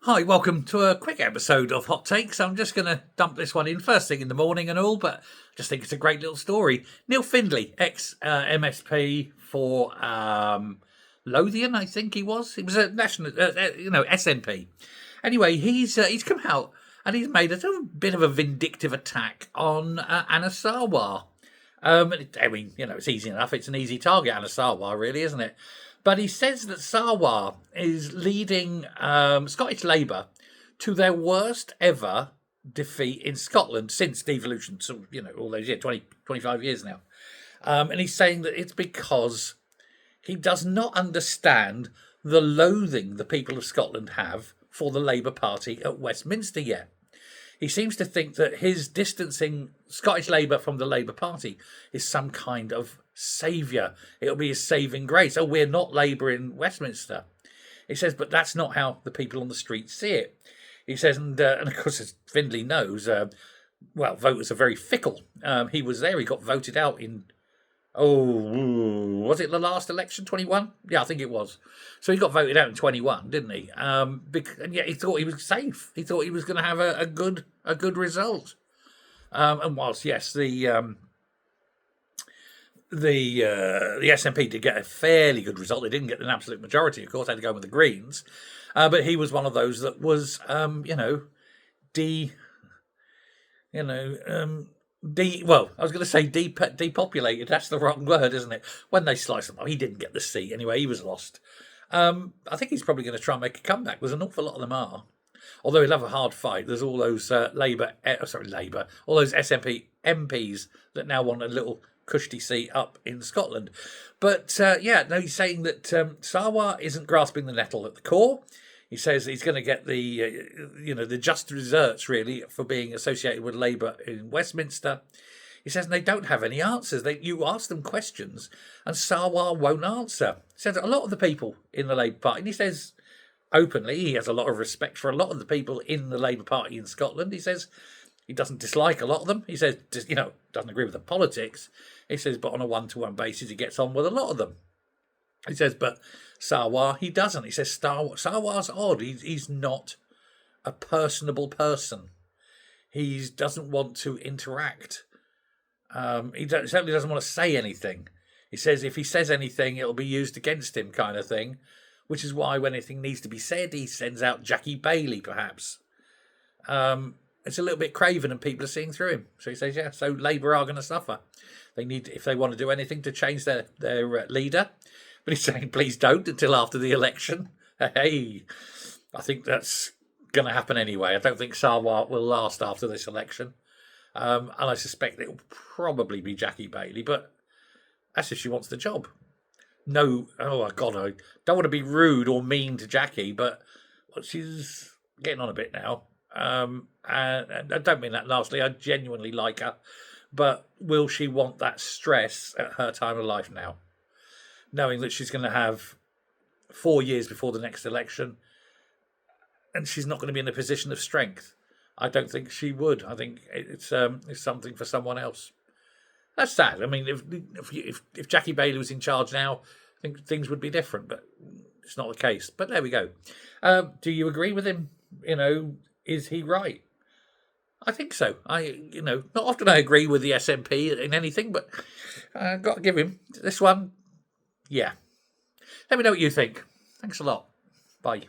Hi, welcome to a quick episode of Hot Takes. I'm just going to dump this one in first thing in the morning and all, but I just think it's a great little story. Neil Findlay, ex-MSP for Lothian, I think he was. He was a national, SNP. Anyway, he's come out and he's made a bit of a vindictive attack on Anna Sarwar. It's easy enough. It's an easy target, Anna Sarwar, really, isn't it? But he says that Sarwar is leading Scottish Labour to their worst ever defeat in Scotland since devolution. So, all those years, 25 years now. And he's saying that it's because he does not understand the loathing the people of Scotland have for the Labour Party at Westminster yet. He seems to think that his distancing Scottish Labour from the Labour Party is some kind of saviour. It'll be his saving grace. Oh, we're not Labour in Westminster. He says, but that's not how the people on the street see it. He says, and of course, as Findlay knows, voters are very fickle. He was there. He got voted out in, was it the last election, 21? Yeah, I think it was. So he got voted out in 21, didn't he? And yet he thought he was safe. He thought he was going to have a good result. And whilst, yes, the SNP did get a fairly good result. They didn't get an absolute majority, of course. They had to go with the Greens. But he was one of those that was, depopulated. That's the wrong word, isn't it? When they sliced him up, he didn't get the seat anyway. He was lost. I think he's probably going to try and make a comeback. There's an awful lot of them are. Although he'll have a hard fight. There's all those all those SNP MPs that now want a little cushy seat up in Scotland. But he's saying that Sarwar isn't grasping the nettle at the core. He says he's going to get the just desserts, really, for being associated with Labour in Westminster. He says they don't have any answers. You ask them questions and Sarwar won't answer. He says a lot of the people in the Labour Party, and he says openly he has a lot of respect for a lot of the people in the Labour Party in Scotland. He says he doesn't dislike a lot of them. He says, doesn't agree with the politics. He says, but on a one-to-one basis, he gets on with a lot of them. He says, but Sarwar, he doesn't. He says, Sarwar's odd. He's not a personable person. He doesn't want to interact. He certainly doesn't want to say anything. He says if he says anything, it'll be used against him kind of thing, which is why when anything needs to be said, he sends out Jackie Bailey, perhaps. It's a little bit craven and people are seeing through him. So he says, so Labour are going to suffer. They need, if they want to do anything, to change their leader. But he's saying, please don't until after the election. Hey, I think that's going to happen anyway. I don't think Sarwar will last after this election. And I suspect it will probably be Jackie Bailey, but that's if she wants the job. No, oh God, I don't want to be rude or mean to Jackie, but she's getting on a bit now. And I don't mean that lastly. I genuinely like her. But will she want that stress at her time of life now? Knowing that she's going to have 4 years before the next election and she's not going to be in a position of strength. I don't think she would. I think it's something for someone else. That's sad. I mean, if Jackie Bailey was in charge now, I think things would be different, but it's not the case. But there we go. Do you agree with him? Is he right? I think so. Not often I agree with the SNP in anything, but I've got to give him this one. Yeah. Let me know what you think. Thanks a lot. Bye.